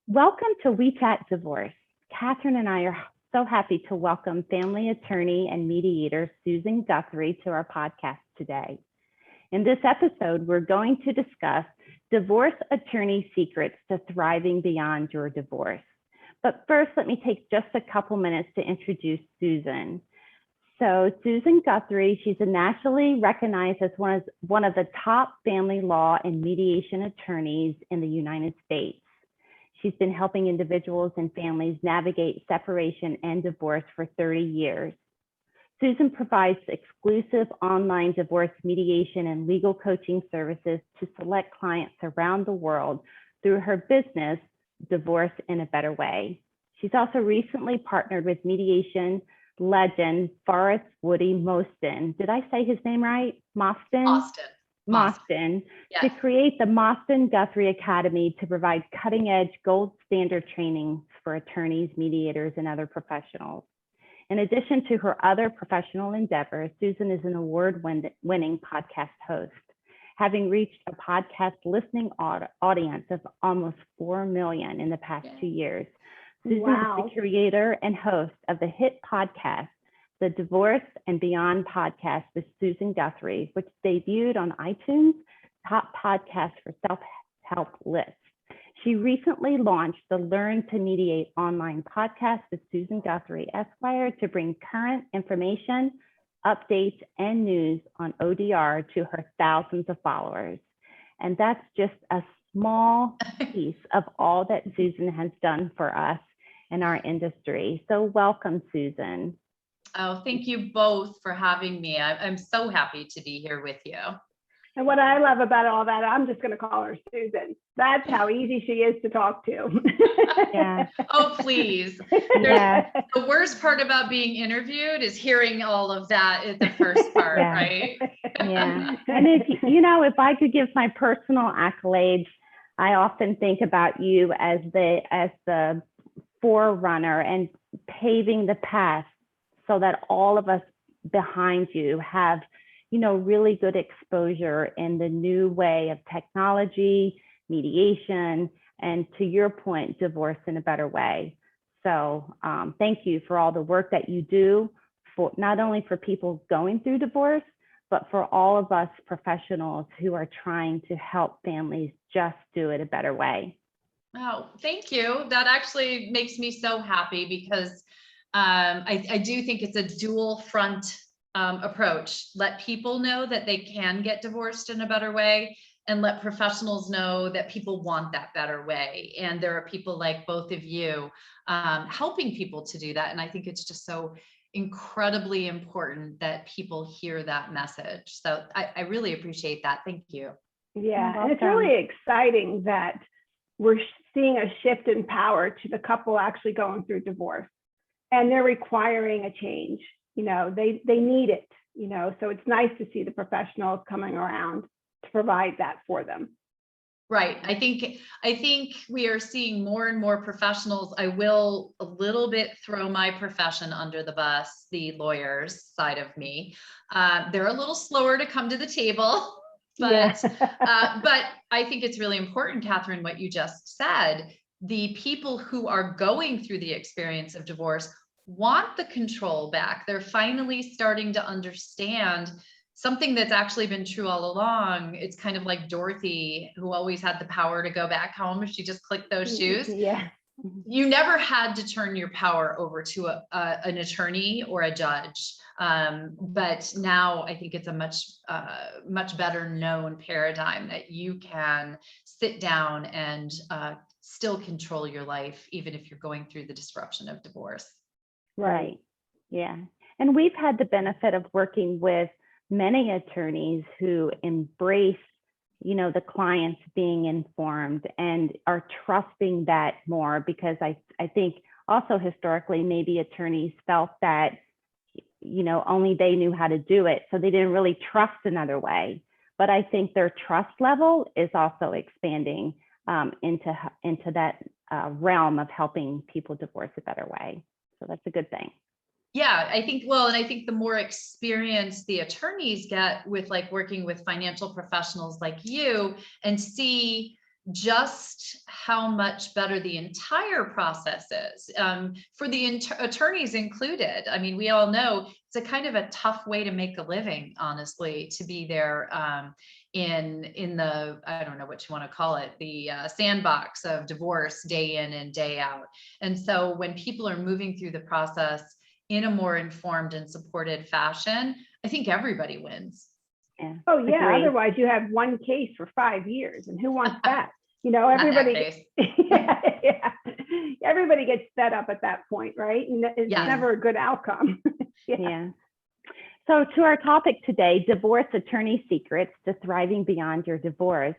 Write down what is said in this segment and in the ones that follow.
Welcome to We Chat Divorce. Catherine and I are so happy to welcome family attorney and mediator Susan Guthrie to our podcast today. In this episode, we're going to discuss divorce attorney secrets to thriving beyond your divorce. But first, let me take just a couple minutes to introduce Susan. So Susan Guthrie, she's a nationally recognized as one of the top family law and mediation attorneys in the United States. She's been helping individuals and families navigate separation and divorce for 30 years. Susan provides exclusive online divorce mediation and legal coaching services to select clients around the world through her business, Divorce in a Better Way. She's also recently partnered with mediation legend Forrest Mosten. Did I say his name right? Mosten, yes. To create the Mosten Guthrie Academy to provide cutting-edge gold standard training for attorneys, mediators, and other professionals. In addition to her other professional endeavors, Susan is an award-winning podcast host, having reached a podcast listening audience of almost 4 million in the past 2 years. Susan is the creator and host of the hit podcast, the Divorce and Beyond podcast with Susan Guthrie, which debuted on iTunes top podcast for self-help lists. She recently launched the Learn to Mediate online podcast with Susan Guthrie Esquire to bring current information, updates, and news on ODR to her thousands of followers. And that's just a small piece of all that Susan has done for us in our industry. So welcome, Susan. Oh, thank you both for having me. I'm so happy to be here with you. And what I love about all that, I'm just going to call her Susan. That's how easy she is to talk to. Yeah. Oh, please. Yeah. The worst part about being interviewed is hearing all of that at the first part, right? Yeah. And if I could give my personal accolades, I often think about you as the forerunner and paving the path so that all of us behind you have, really good exposure in the new way of technology, mediation, and to your point, divorce in a better way. So thank you for all the work that you do for not only for people going through divorce, but for all of us professionals who are trying to help families just do it a better way. Oh, thank you. That actually makes me so happy because I do think it's a dual front approach. Let people know that they can get divorced in a better way, and let professionals know that people want that better way. And there are people like both of you helping people to do that. And I think it's just so incredibly important that people hear that message. So I really appreciate that. Thank you. Yeah, and it's really exciting that we're seeing a shift in power to the couple actually going through divorce. And they're requiring a change. They need it, so it's nice to see the professionals coming around to provide that for them. Right. I think we are seeing more and more professionals. I will a little bit throw my profession under the bus, the lawyers side of me. They're a little slower to come to the table, but I think it's really important, Catherine, what you just said. The people who are going through the experience of divorce want the control back. They're finally starting to understand something that's actually been true all along. It's kind of like Dorothy, who always had the power to go back home if she just clicked those shoes. Yeah. You never had to turn your power over to an attorney or a judge. But now I think it's a much better known paradigm that you can sit down and still control your life, even if you're going through the disruption of divorce. Right. Yeah. And we've had the benefit of working with many attorneys who embrace, the clients being informed and are trusting that more, because I think also historically, maybe attorneys felt that, only they knew how to do it. So they didn't really trust another way. But I think their trust level is also expanding into that realm of helping people divorce a better way. So that's a good thing. Yeah, I think the more experience the attorneys get with working with financial professionals like you and see just how much better the entire process is, for the attorneys included. I mean, we all know it's a kind of a tough way to make a living, honestly, to be there in the, I don't know what you want to call it, the sandbox of divorce day in and day out. And so when people are moving through the process in a more informed and supported fashion, I think everybody wins. Yeah. Oh yeah, Agreed. otherwise you have one case for 5 years, and who wants that? You know, everybody, yeah, everybody gets fed up at that point, right? And it's never a good outcome. Yeah. So to our topic today, divorce attorney secrets to thriving beyond your divorce.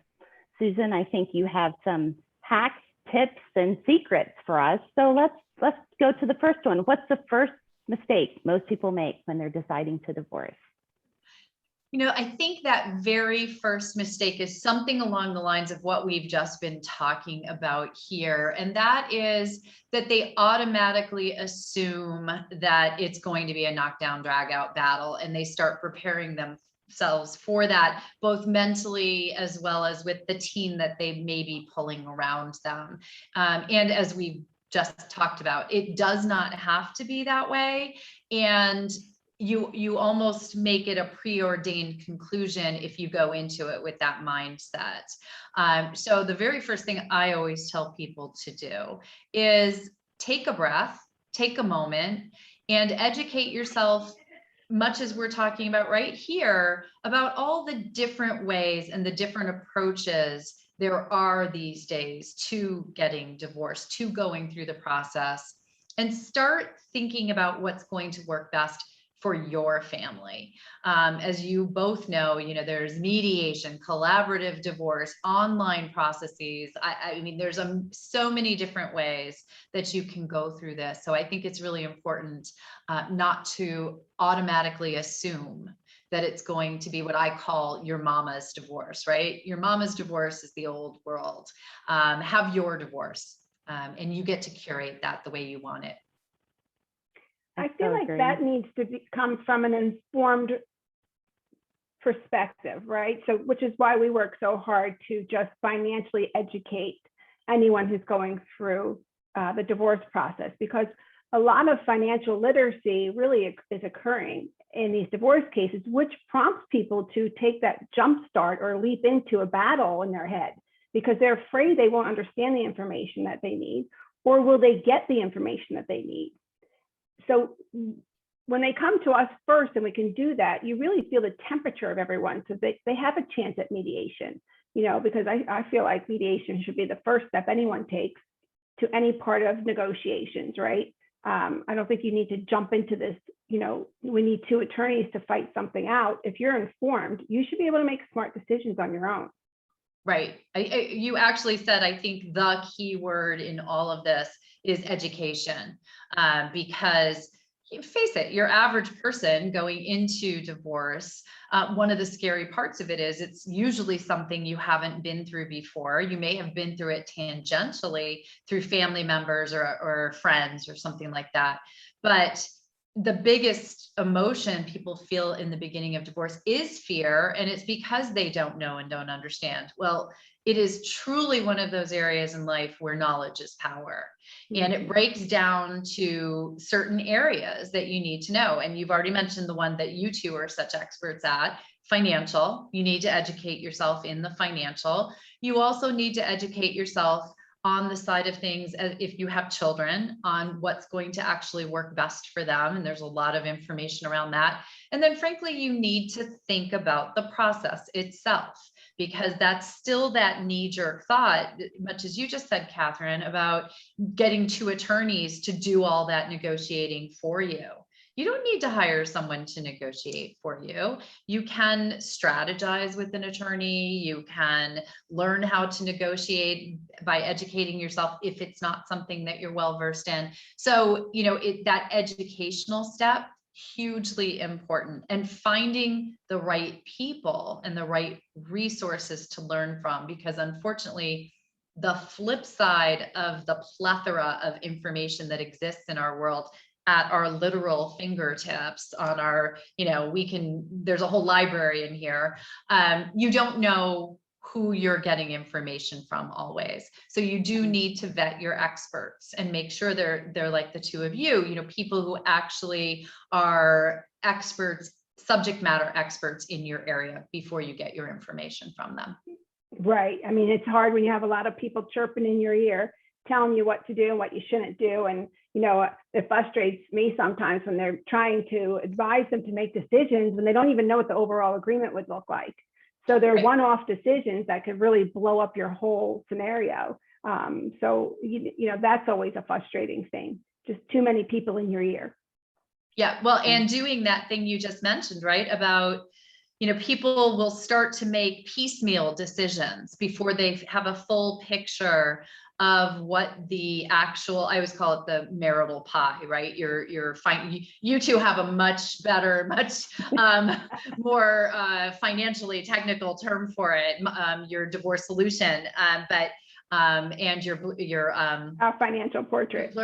Susan, I think you have some hacks, tips, and secrets for us. So let's go to the first one. What's the first mistake most people make when they're deciding to divorce? You know, I think that very first mistake is something along the lines of what we've just been talking about here. And that is that they automatically assume that it's going to be a knockdown, drag out battle, and they start preparing themselves for that, both mentally as well as with the team that they may be pulling around them. And as we've just talked about, it does not have to be that way. And you almost make it a preordained conclusion if you go into it with that mindset. So the very first thing I always tell people to do is take a breath, take a moment, and educate yourself, much as we're talking about right here, about all the different ways and the different approaches there are these days to getting divorced, to going through the process, and start thinking about what's going to work best for your family. As you both know, there's mediation, collaborative divorce, online processes. I mean, there's so many different ways that you can go through this. So I think it's really important not to automatically assume that it's going to be what I call your mama's divorce, right? Your mama's divorce is the old world. Have your divorce, and you get to curate that the way you want it. I feel like that needs to come from an informed perspective, right? So, which is why we work so hard to just financially educate anyone who's going through the divorce process, because a lot of financial literacy really is occurring in these divorce cases, which prompts people to take that jump start or leap into a battle in their head because they're afraid they won't understand the information that they need, or will they get the information that they need. So when they come to us first and we can do that, you really feel the temperature of everyone, so they have a chance at mediation, because I feel like mediation should be the first step anyone takes to any part of negotiations, right? I don't think you need to jump into this, we need two attorneys to fight something out. If you're informed, you should be able to make smart decisions on your own. Right. You actually said, I think the key word in all of this is education, because face it, your average person going into divorce, one of the scary parts of it is it's usually something you haven't been through before. You may have been through it tangentially through family members or friends or something like that. But the biggest emotion people feel in the beginning of divorce is fear, and it's because they don't know and don't understand. Well, it is truly one of those areas in life where knowledge is power. And it breaks down to certain areas that you need to know. And you've already mentioned the one that you two are such experts at, financial. You need to educate yourself in the financial. You also need to educate yourself on the side of things, if you have children, on what's going to actually work best for them. And there's a lot of information around that. And then frankly, you need to think about the process itself, because that's still that knee-jerk thought, much as you just said, Catherine, about getting two attorneys to do all that negotiating for you. You don't need to hire someone to negotiate for you. You can strategize with an attorney. You can learn how to negotiate by educating yourself if it's not something that you're well versed in. So, that educational step, hugely important, and finding the right people and the right resources to learn from, because unfortunately, the flip side of the plethora of information that exists in our world at our literal fingertips on our, there's a whole library in here. You don't know who you're getting information from always. So you do need to vet your experts and make sure they're like the two of you, people who actually are experts, subject matter experts in your area before you get your information from them. Right. I mean, it's hard when you have a lot of people chirping in your ear, telling you what to do and what you shouldn't do. And, it frustrates me sometimes when they're trying to advise them to make decisions when they don't even know what the overall agreement would look like. So they're one-off decisions that could really blow up your whole scenario. So, that's always a frustrating thing, just too many people in your ear. Yeah, well, and doing that thing you just mentioned, right, about, people will start to make piecemeal decisions before they have a full picture of what the actual, I always call it the marital pie, right? You two have a much better, much more financially technical term for it, your divorce solution, and your Our financial portrait.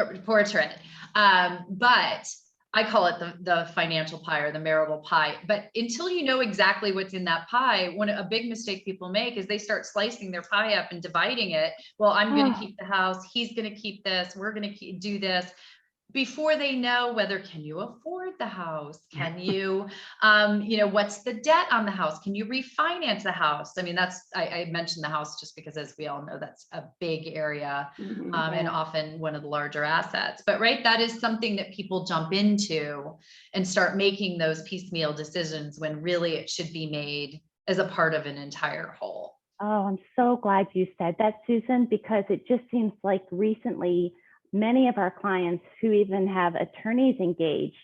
But I call it the financial pie or the marital pie. But until you know exactly what's in that pie, a big mistake people make is they start slicing their pie up and dividing it. Well, I'm going to keep the house. He's going to keep this. We're going to do this. Before they know whether, can you afford the house? Can you, what's the debt on the house? Can you refinance the house? I mean, I mentioned the house just because, as we all know, that's a big area and often one of the larger assets. But that is something that people jump into and start making those piecemeal decisions when really it should be made as a part of an entire whole. Oh, I'm so glad you said that, Susan, because it just seems like recently, many of our clients who even have attorneys engaged,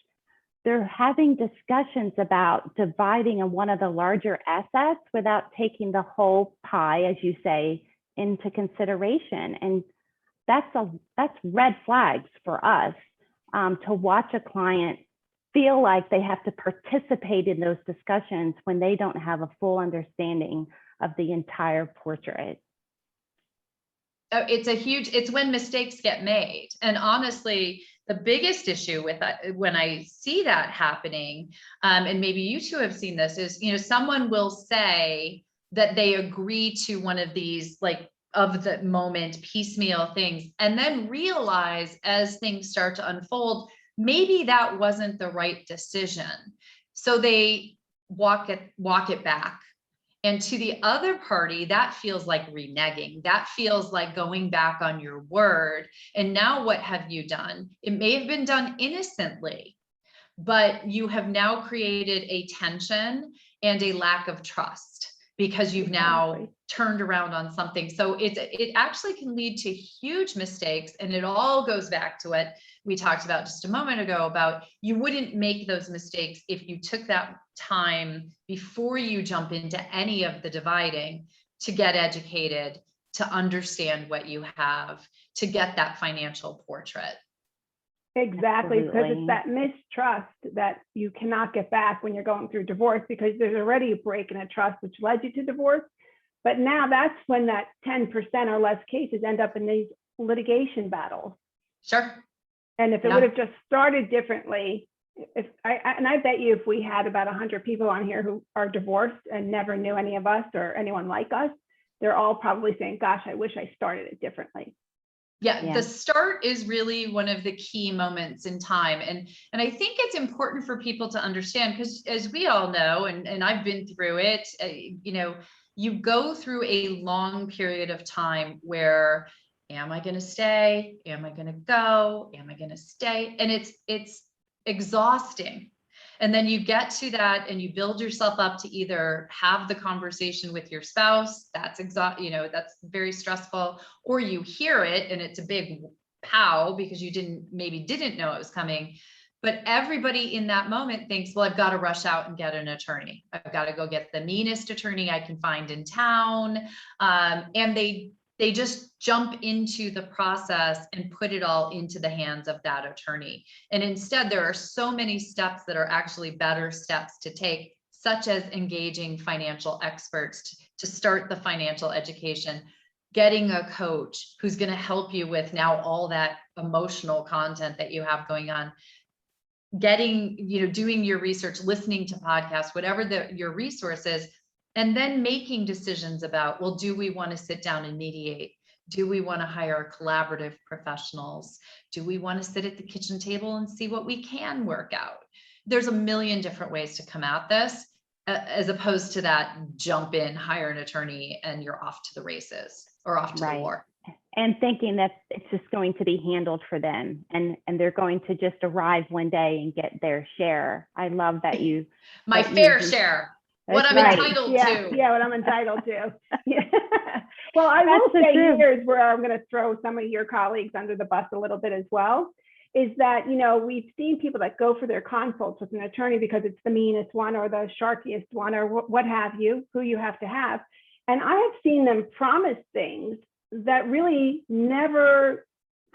they're having discussions about dividing one of the larger assets without taking the whole pie, as you say, into consideration. And that's red flags for us to watch a client feel like they have to participate in those discussions when they don't have a full understanding of the entire portrait. Oh, it's when mistakes get made. And honestly, the biggest issue with that, when I see that happening, and maybe you two have seen this, is, someone will say that they agree to one of these, of the moment piecemeal things, and then realize as things start to unfold, maybe that wasn't the right decision. So they walk it back. And to the other party, that feels like reneging. That feels like going back on your word. And now what have you done? It may have been done innocently, but you have now created a tension and a lack of trust because you've now turned around on something. So it actually can lead to huge mistakes. And it all goes back to what we talked about just a moment ago about you wouldn't make those mistakes if you took that time before you jump into any of the dividing to get educated, to understand what you have, to get that financial portrait. Exactly, because it's that mistrust that you cannot get back when you're going through divorce, because there's already a break in a trust which led you to divorce. But now that's when that 10% or less cases end up in these litigation battles. Sure. And if it would have just started differently, I bet you if we had about 100 people on here who are divorced and never knew any of us or anyone like us, they're all probably saying, gosh, I wish I started it differently. Yeah, the start is really one of the key moments in time. And I think it's important for people to understand, because as we all know, and I've been through it, you go through a long period of time where, am I going to stay? Am I going to go? Am I going to stay? And it's exhausting. And then you get to that and you build yourself up to either have the conversation with your spouse, that's that's very stressful, or you hear it and it's a big pow because you didn't know it was coming. But everybody in that moment thinks, well, I've got to rush out and get an attorney. I've got to go get the meanest attorney I can find in town. And they just jump into the process and put it all into the hands of that attorney. And instead, there are so many steps that are actually better steps to take, such as engaging financial experts to start the financial education, getting a coach who's going to help you with now all that emotional content that you have going on, getting, doing your research, listening to podcasts, whatever your resource is, And then making decisions about, well, do we want to sit down and mediate? Do we want to hire collaborative professionals? Do we want to sit at the kitchen table and see what we can work out? There's a million different ways to come at this, as opposed to that jump in, hire an attorney, and you're off to the races or off to the war. And thinking that it's just going to be handled for them, and they're going to just arrive one day and get their share. I love that you. My fair share. What I'm entitled to. Yeah, what I'm entitled to. Yeah. Well, I will say here's where I'm going to throw some of your colleagues under the bus a little bit as well, is that, we've seen people that go for their consults with an attorney because it's the meanest one or the sharkiest one or what have you, who you have to have. And I have seen them promise things that really never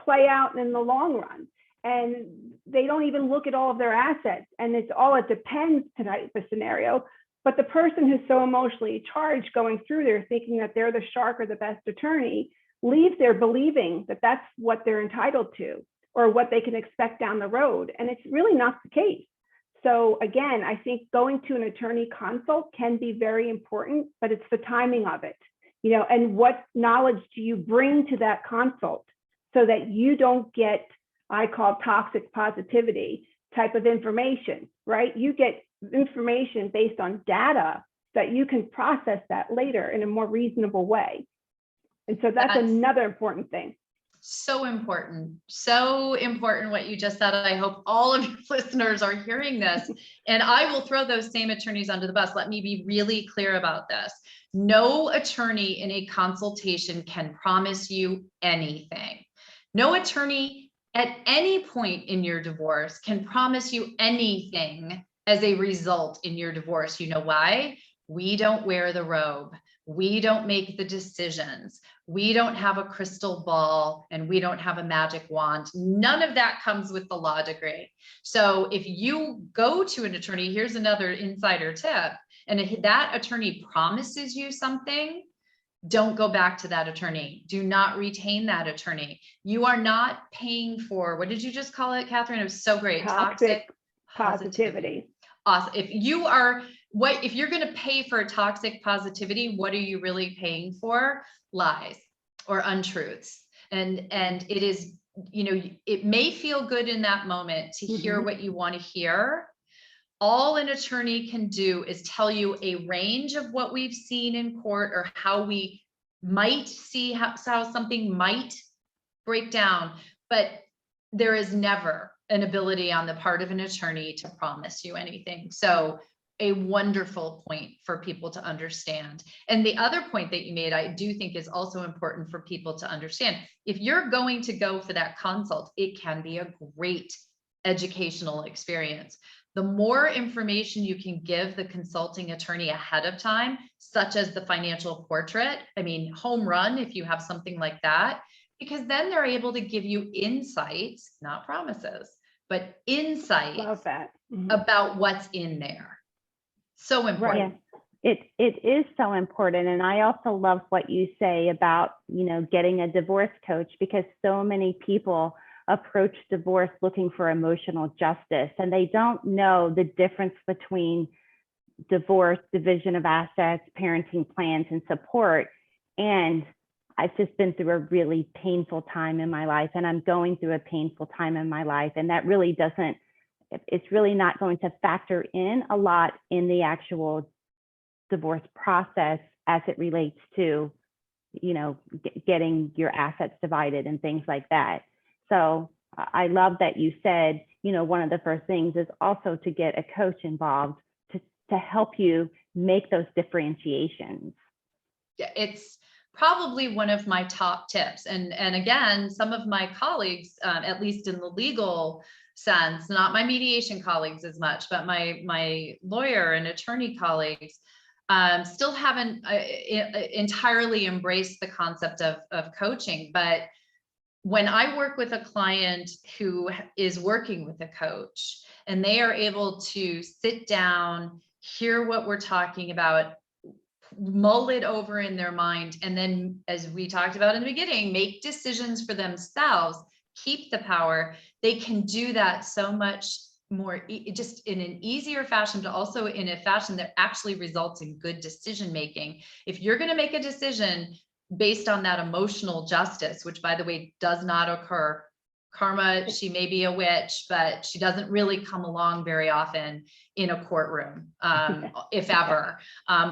play out in the long run. And they don't even look at all of their assets. And it's all it depends type of scenario. But the person who's so emotionally charged going through there thinking that they're the shark or the best attorney leaves there believing that that's what they're entitled to or what they can expect down the road. And it's really not the case. So again, I think going to an attorney consult can be very important, but it's the timing of it, and what knowledge do you bring to that consult so that you don't get, I call toxic positivity type of information, right? You get information based on data that you can process that later in a more reasonable way. And so that's another important thing. So important what you just said. I hope all of your listeners are hearing this. And I will throw those same attorneys under the bus. Let me be really clear about this. No attorney in a consultation can promise you anything. No attorney at any point in your divorce can promise you anything as a result in your divorce. You know why? We don't wear the robe. We don't make the decisions. We don't have a crystal ball and we don't have a magic wand. None of that comes with the law degree. So if you go to an attorney, here's another insider tip. And if that attorney promises you something, don't go back to that attorney. Do not retain that attorney. You are not paying for, what did you just call it, Catherine? It was so great. Toxic positivity. Awesome. If you're going to pay for toxic positivity, what are you really paying for? Lies or untruths. And it is, it may feel good in that moment to hear what you want to hear. All an attorney can do is tell you a range of what we've seen in court or how we might see how something might break down, but there is never an ability on the part of an attorney to promise you anything. So a wonderful point for people to understand. And the other point that you made, I do think is also important for people to understand. If you're going to go for that consult, it can be a great educational experience. The more information you can give the consulting attorney ahead of time, such as the financial portrait, home run if you have something like that, because then they're able to give you insights, not promises, but insights about what's in there. So important. Right. It is so important. And I also love what you say about, getting a divorce coach, because so many people approach divorce looking for emotional justice, and they don't know the difference between divorce, division of assets, parenting plans, and support. And I've just been through a really painful time in my life, and I'm going through a painful time in my life. And that really it's really not going to factor in a lot in the actual divorce process as it relates to, getting your assets divided and things like that. So I love that you said, one of the first things is also to get a coach involved to help you make those differentiations. Yeah, it's probably one of my top tips. And again, some of my colleagues, at least in the legal sense, not my mediation colleagues as much, but my lawyer and attorney colleagues still haven't entirely embraced the concept of coaching. But when I work with a client who is working with a coach and they are able to sit down, hear what we're talking about, mull it over in their mind, and then, as we talked about in the beginning, make decisions for themselves, keep the power, they can do that so much just in an easier fashion, but also in a fashion that actually results in good decision making. If you're going to make a decision based on that emotional justice, which by the way does not occur. Karma, she may be a witch, but she doesn't really come along very often in a courtroom, if ever,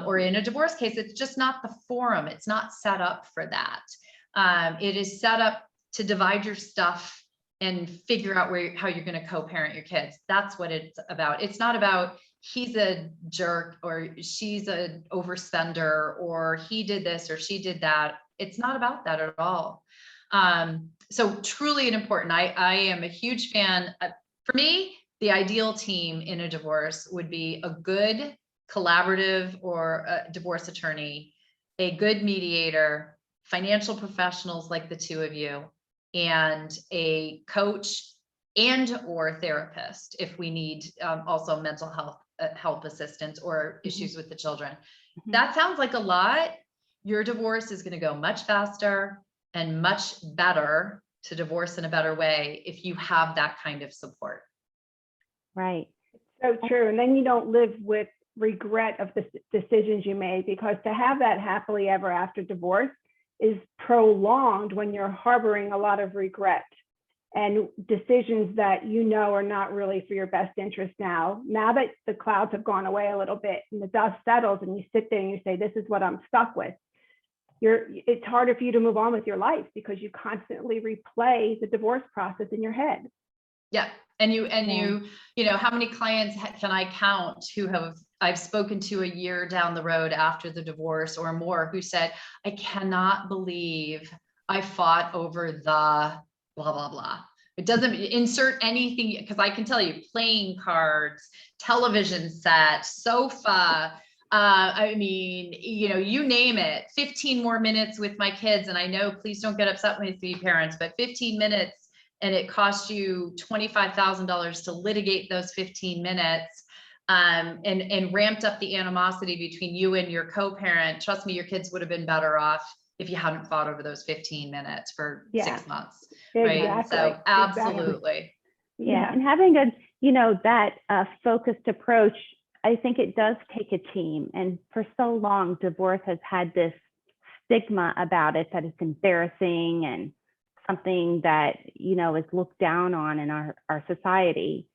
or in a divorce case. It's just not the forum. It's not set up for that. It is set up to divide your stuff and figure out how you're going to co-parent your kids. That's what it's about. It's not about he's a jerk or she's an overspender or he did this or she did that. It's not about that at all. So truly an important, I am a huge fan. For me, the ideal team in a divorce would be a good collaborative or a divorce attorney, a good mediator, financial professionals like the two of you, and a coach and or therapist if we need also mental health help assistance or issues with the children. That sounds like a lot. Your divorce is going to go much faster and much better to divorce in a better way if you have that kind of support. Right. So true. And then you don't live with regret of the decisions you made, because to have that happily ever after divorce is prolonged when you're harboring a lot of regret and decisions that you know are not really for your best interest now. Now that the clouds have gone away a little bit and the dust settles and you sit there and you say, this is what I'm stuck with. It's harder for you to move on with your life because you constantly replay the divorce process in your head. Yeah. And you know, how many clients can I count who I've spoken to a year down the road after the divorce or more who said, I cannot believe I fought over the blah, blah, blah. It doesn't insert anything, because I can tell you playing cards, television set, sofa, I mean, you know, you name it, 15 more minutes with my kids. And I know, please don't get upset with me, parents, but 15 minutes and it cost you $25,000 to litigate those 15 minutes and ramped up the animosity between you and your co-parent. Trust me, your kids would have been better off if you hadn't fought over those 15 minutes for 6 months. Exactly. Right. So absolutely. Yeah. And having a, you know, that focused approach, I think it does take a team. And for so long, divorce has had this stigma about it, that it's embarrassing and something that, you know, is looked down on in our society.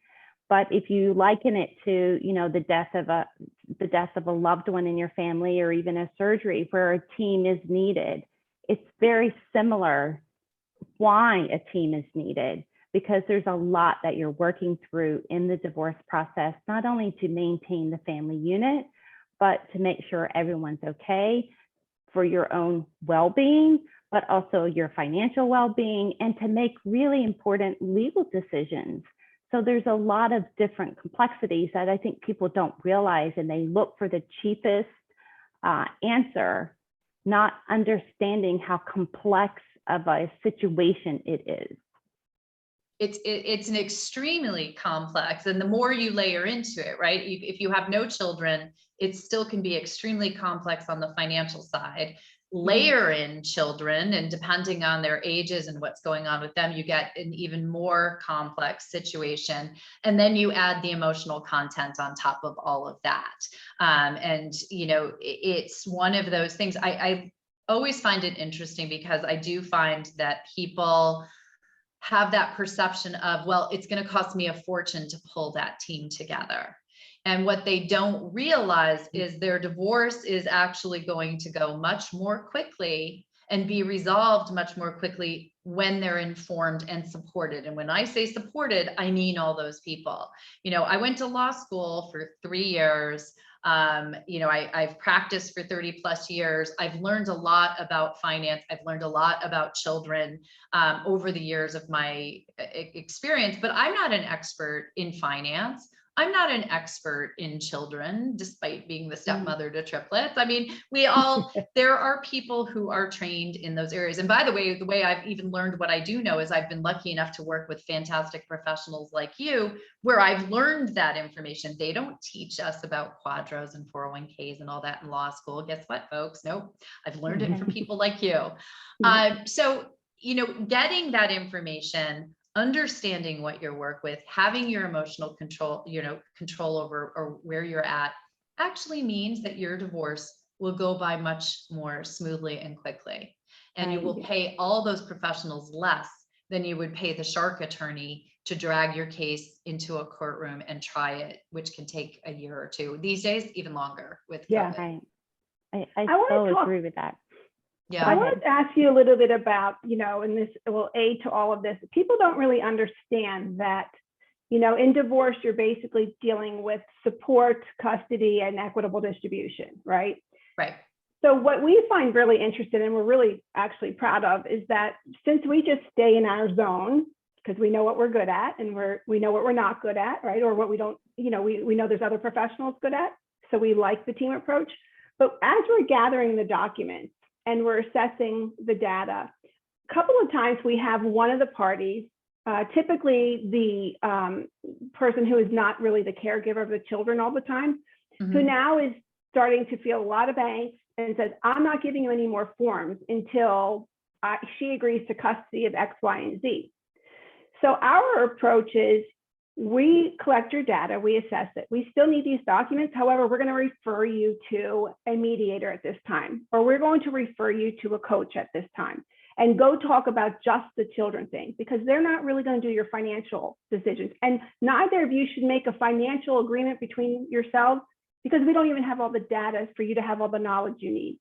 But if you liken it to, you know, the death of a loved one in your family, or even a surgery where a team is needed, it's very similar why a team is needed, because there's a lot that you're working through in the divorce process, not only to maintain the family unit, but to make sure everyone's okay for your own well-being, but also your financial well-being, and to make really important legal decisions. So there's a lot of different complexities that I think people don't realize, and they look for the cheapest answer, not understanding how complex of a situation it is. It's an extremely complex, and the more you layer into it, right? If you have no children, it still can be extremely complex on the financial side. Layer in children, and depending on their ages and what's going on with them, you get an even more complex situation. And then you add the emotional content on top of all of that. And, you know, it's one of those things. I always find it interesting, because I do find that people have that perception of, well, it's going to cost me a fortune to pull that team together. And what they don't realize is their divorce is actually going to go much more quickly and be resolved much more quickly when they're informed and supported. And when I say supported, I mean all those people. You know, I went to law school for 3 years. You know, I've practiced for 30 plus years. I've learned a lot about finance. I've learned a lot about children over the years of my experience, but I'm not an expert in finance. I'm not an expert in children, despite being the stepmother to triplets. I mean, there are people who are trained in those areas. And by the way I've even learned what I do know is I've been lucky enough to work with fantastic professionals like you, where I've learned that information. They don't teach us about quadros and 401ks and all that in law school. Guess what, folks? Nope. I've learned it from people like you. So, you know, getting that information, understanding what you work with, having your emotional control, control over or where you're at, actually means that your divorce will go by much more smoothly and quickly. And you will pay all those professionals less than you would pay the shark attorney to drag your case into a courtroom and try it, which can take a year or two. These days, even longer with COVID. I so agree with that. Yeah. I wanted to ask you a little bit about, and this will aid to all of this. People don't really understand that, in divorce, you're basically dealing with support, custody, and equitable distribution, right? Right. So what we find really interesting, and we're really actually proud of, is that since we just stay in our zone, because we know what we're good at and we know what we're not good at, right? Or what we don't, we know there's other professionals good at. So we like the team approach. But as we're gathering the documents and we're assessing the data, a couple of times we have one of the parties, typically the person who is not really the caregiver of the children all the time, who now is starting to feel a lot of angst and says, I'm not giving you any more forms until she agrees to custody of X, Y, and Z. So our approach is, we collect your data, we assess it. We still need these documents. However, we're going to refer you to a mediator at this time, or we're going to refer you to a coach at this time, and go talk about just the children thing, because they're not really going to do your financial decisions. And neither of you should make a financial agreement between yourselves, because we don't even have all the data for you to have all the knowledge you need.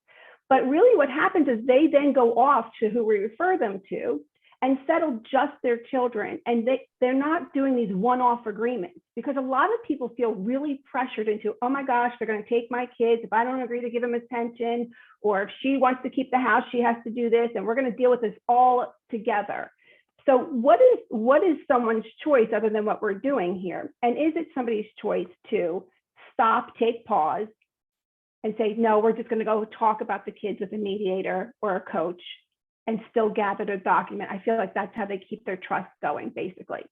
But really what happens is they then go off to who we refer them to and settle just their children. And they're not doing these one-off agreements, because a lot of people feel really pressured into, oh my gosh, they're going to take my kids if I don't agree to give them attention, or if she wants to keep the house, she has to do this, and we're going to deal with this all together. So what is someone's choice other than what we're doing here? And is it somebody's choice to stop, take pause, and say, no, we're just going to go talk about the kids with a mediator or a coach, and still gather the document? I feel like that's how they keep their trust going, basically.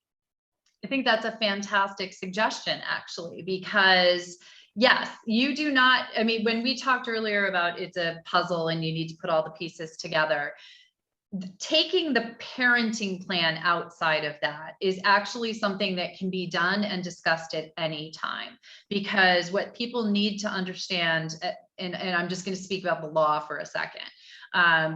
I think that's a fantastic suggestion, actually, because yes, you do not, I mean, when we talked earlier about it's a puzzle and you need to put all the pieces together, taking the parenting plan outside of that is actually something that can be done and discussed at any time. Because what people need to understand, and I'm just going to speak about the law for a second,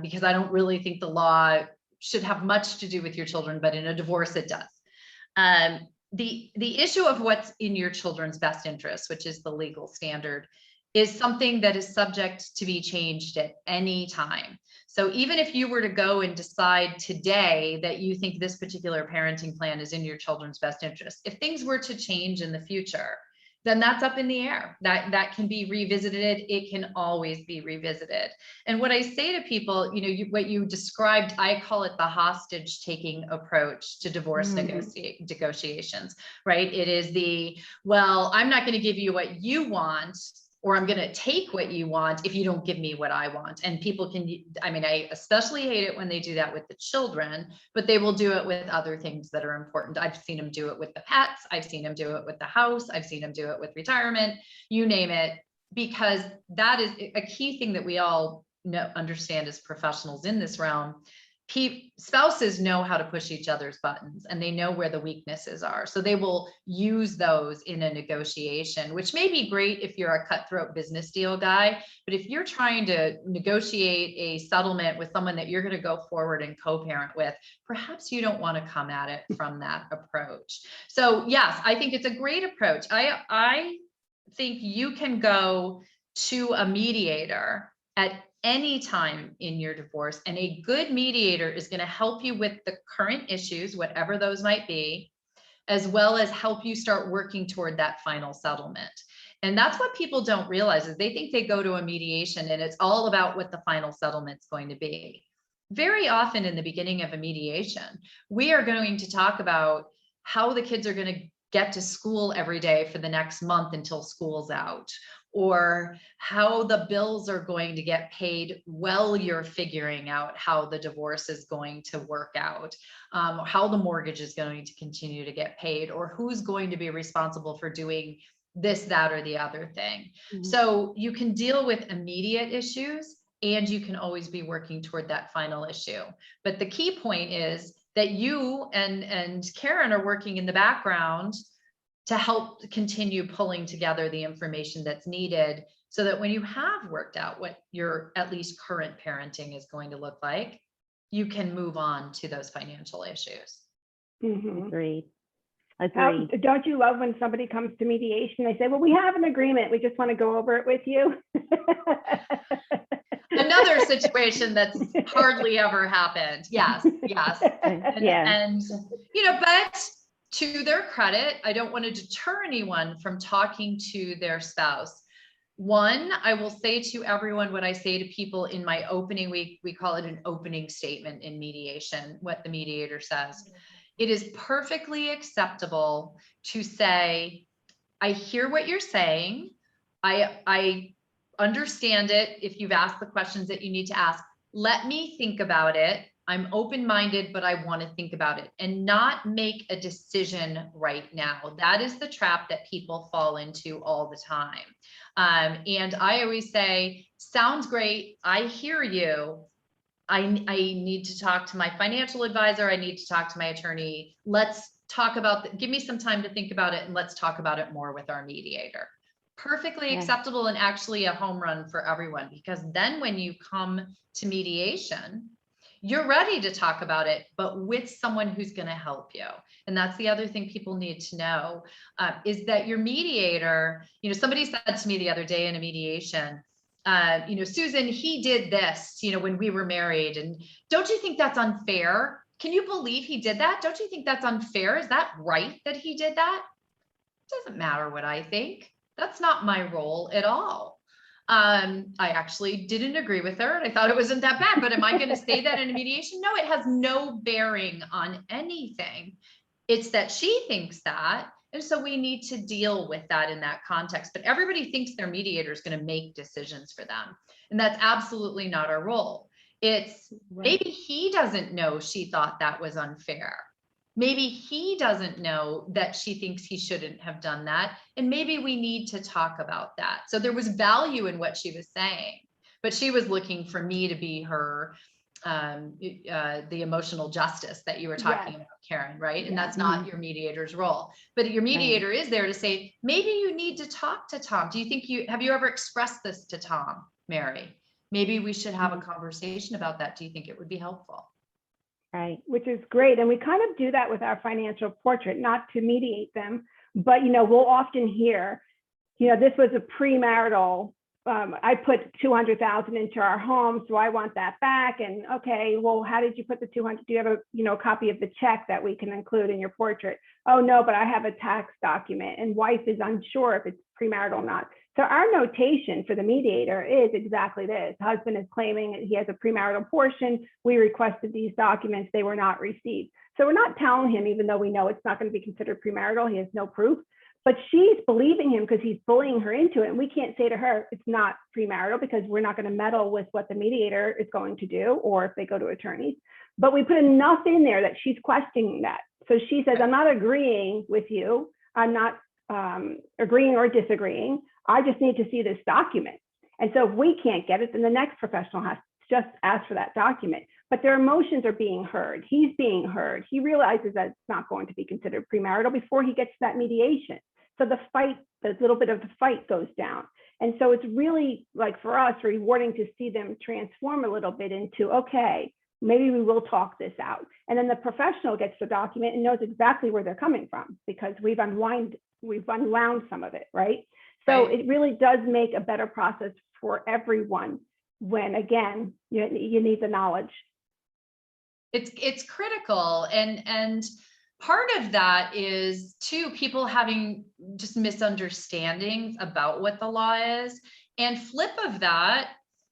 because I don't really think the law should have much to do with your children, but in a divorce it does. The issue of what's in your children's best interest, which is the legal standard, is something that is subject to be changed at any time. So even if you were to go and decide today that you think this particular parenting plan is in your children's best interest, if things were to change in the future, then that's up in the air. That can be revisited. It can always be revisited. And what I say to people, what you described, I call it the hostage taking approach to divorce negotiations, right? It is well, I'm not going to give you what you want, or I'm going to take what you want if you don't give me what I want. And people I especially hate it when they do that with the children, but they will do it with other things that are important. I've seen them do it with the pets. I've seen them do it with the house. I've seen them do it with retirement, you name it, because that is a key thing that we all understand as professionals in this realm. Spouses know how to push each other's buttons, and they know where the weaknesses are. So they will use those in a negotiation, which may be great if you're a cutthroat business deal guy. But if you're trying to negotiate a settlement with someone that you're going to go forward and co-parent with, perhaps you don't want to come at it from that approach. So yes, I think it's a great approach. I think you can go to a mediator at any time in your divorce, and a good mediator is going to help you with the current issues, whatever those might be, as well as help you start working toward that final settlement. And that's what people don't realize, is they think they go to a mediation and it's all about what the final settlement's going to be. Very often in the beginning of a mediation, we are going to talk about how the kids are going to get to school every day for the next month until school's out, or how the bills are going to get paid while you're figuring out how the divorce is going to work out, how the mortgage is going to continue to get paid, or who's going to be responsible for doing this, that, or the other thing. So you can deal with immediate issues, and you can always be working toward that final issue. But the key point is, that you and Karen are working in the background to help continue pulling together the information that's needed, so that when you have worked out what your at least current parenting is going to look like, you can move on to those financial issues. Mhm. Agreed. Don't you love when somebody comes to mediation, they say, well, we have an agreement, we just want to go over it with you? Another situation that's hardly ever happened. Yes. And, but to their credit, I don't want to deter anyone from talking to their spouse. One, I will say to everyone what I say to people in my opening week, we call it an opening statement in mediation, what the mediator says. It is perfectly acceptable to say, I hear what you're saying. I understand it. If you've asked the questions that you need to ask, let me think about it. I'm open-minded, but I want to think about it and not make a decision right now. That is the trap that people fall into all the time. And I always say, sounds great. I hear you. I need to talk to my financial advisor. I need to talk to my attorney. Let's talk about, give me some time to think about it, and let's talk about it more with our mediator. Perfectly acceptable, and actually a home run for everyone, because then when you come to mediation, you're ready to talk about it, but with someone who's going to help you. And that's the other thing people need to know, is that your mediator, somebody said to me the other day in a mediation, Susan, he did this, when we were married. And don't you think that's unfair? Can you believe he did that? Don't you think that's unfair? Is that right that he did that? It doesn't matter what I think. That's not my role at all. I actually didn't agree with her, and I thought it wasn't that bad, but am I going to say that in a mediation? No, it has no bearing on anything. It's that she thinks that. And so we need to deal with that in that context. But everybody thinks their mediator is going to make decisions for them. And that's absolutely not our role. It's maybe he doesn't know she thought that was unfair. Maybe he doesn't know that she thinks he shouldn't have done that. And maybe we need to talk about that. So there was value in what she was saying, but she was looking for me to be her, the emotional justice that you were talking about, Karen, right? And that's not your mediator's role, but your mediator is there to say, maybe you need to talk to Tom. Do you think have you ever expressed this to Tom, Mary? Maybe we should have a conversation about that. Do you think it would be helpful? Right, which is great. And we kind of do that with our financial portrait, not to mediate them, but, we'll often hear, this was a premarital, I put $200,000 into our home, so I want that back. And okay, well, how did you put the 200? Do you have a copy of the check that we can include in your portrait? Oh no, but I have a tax document, and wife is unsure if it's premarital or not. So our notation for the mediator is exactly this. Husband is claiming he has a premarital portion. We requested these documents. They were not received. So we're not telling him, even though we know it's not going to be considered premarital, he has no proof, but she's believing him because he's bullying her into it. And we can't say to her, it's not premarital, because we're not going to meddle with what the mediator is going to do, or if they go to attorneys. But we put enough in there that she's questioning that. So she says, I'm not agreeing with you. I'm not agreeing or disagreeing. I just need to see this document. And so if we can't get it, then the next professional has to just ask for that document. But their emotions are being heard. He's being heard. He realizes that it's not going to be considered premarital before he gets to that mediation. So the little bit of the fight goes down. And so it's really, like, for us, rewarding to see them transform a little bit into, okay, maybe we will talk this out. And then the professional gets the document and knows exactly where they're coming from, because we've unwound some of it, right? So it really does make a better process for everyone when, again, you need the knowledge. It's critical. And part of that is too, people having just misunderstandings about what the law is. And flip of that,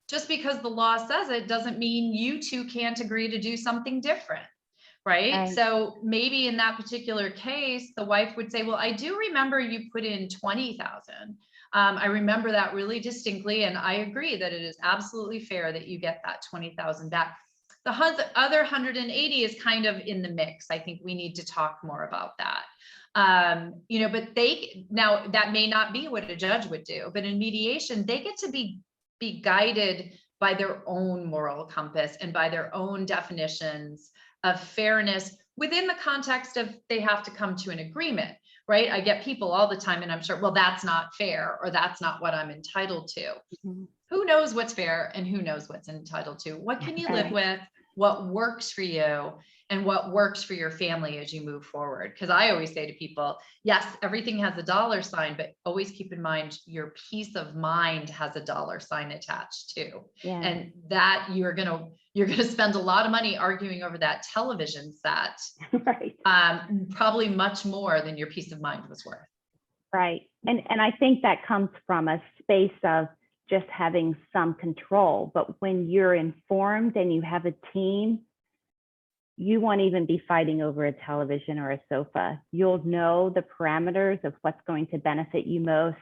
just because the law says it doesn't mean you two can't agree to do something different. Right. So maybe in that particular case, the wife would say, well, I do remember you put in 20,000. I remember that really distinctly. And I agree that it is absolutely fair that you get that 20,000 back. The other 180 is kind of in the mix. I think we need to talk more about that. But now that may not be what a judge would do, but in mediation, they get to be guided by their own moral compass and by their own definitions of fairness within the context of they have to come to an agreement, right? I get people all the time, and I'm sure, well, that's not fair, or that's not what I'm entitled to. Mm-hmm. Who knows what's fair and who knows what's entitled to? What can you live with? What works for you and what works for your family as you move forward? Because I always say to people, yes, everything has a dollar sign, but always keep in mind your peace of mind has a dollar sign attached too. Yeah. And that you're gonna spend a lot of money arguing over that television set, Right. probably much more than your peace of mind was worth. Right. And I think that comes from a space of just having some control. But when you're informed and you have a team, you won't even be fighting over a television or a sofa. You'll know the parameters of what's going to benefit you most,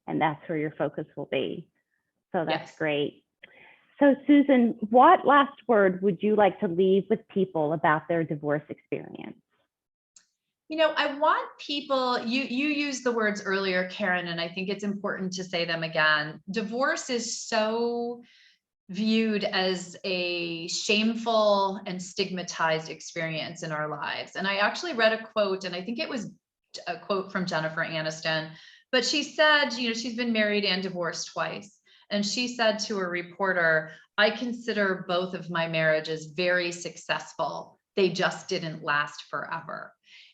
and that's where your focus will be. So that's Yes. great. So Susan, what last word would you like to leave with people about their divorce experience? You know, I want people, you used the words earlier, Karen, and I think it's important to say them again. Divorce is so viewed as a shameful and stigmatized experience in our lives. And I actually read a quote, and I think it was a quote from Jennifer Aniston, but she said, you know, she's been married and divorced twice. And she said to a reporter, I consider both of my marriages very successful. They just didn't last forever.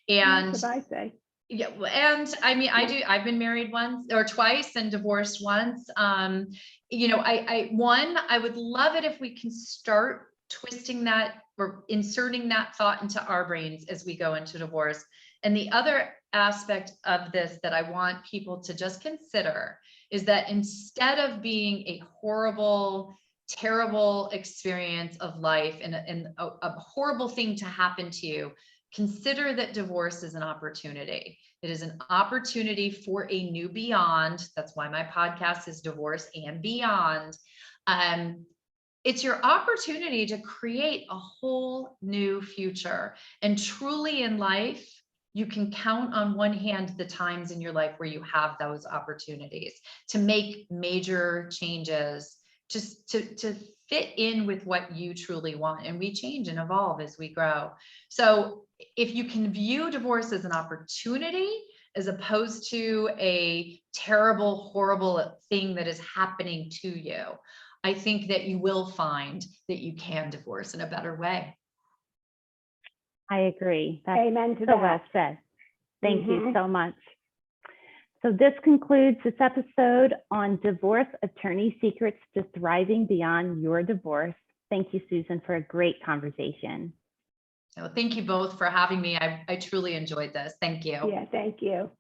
And That's what I say. yeah, and I mean, I've been married once or twice and divorced once. You know, I would love it if we can start twisting that or inserting that thought into our brains as we go into divorce. And the other aspect of this that I want people to just consider is that instead of being a horrible, terrible experience of life and a horrible thing to happen to you, consider that divorce is an opportunity. It is an opportunity for a new beyond. That's why my podcast is Divorce and Beyond. It's your opportunity to create a whole new future. And truly in life, you can count on one hand the times in your life where you have those opportunities to make major changes, just to fit in with what you truly want. And we change and evolve as we grow. So if you can view divorce as an opportunity, as opposed to a terrible, horrible thing that is happening to you, I think that you will find that you can divorce in a better way. I agree. That's Amen to so well that. said. Thank you Mhm. so much. So this concludes this episode on divorce attorney secrets to thriving beyond your divorce. Thank you, Susan, for a great conversation. So thank you both for having me. I truly enjoyed this. Thank you. Yeah, thank you.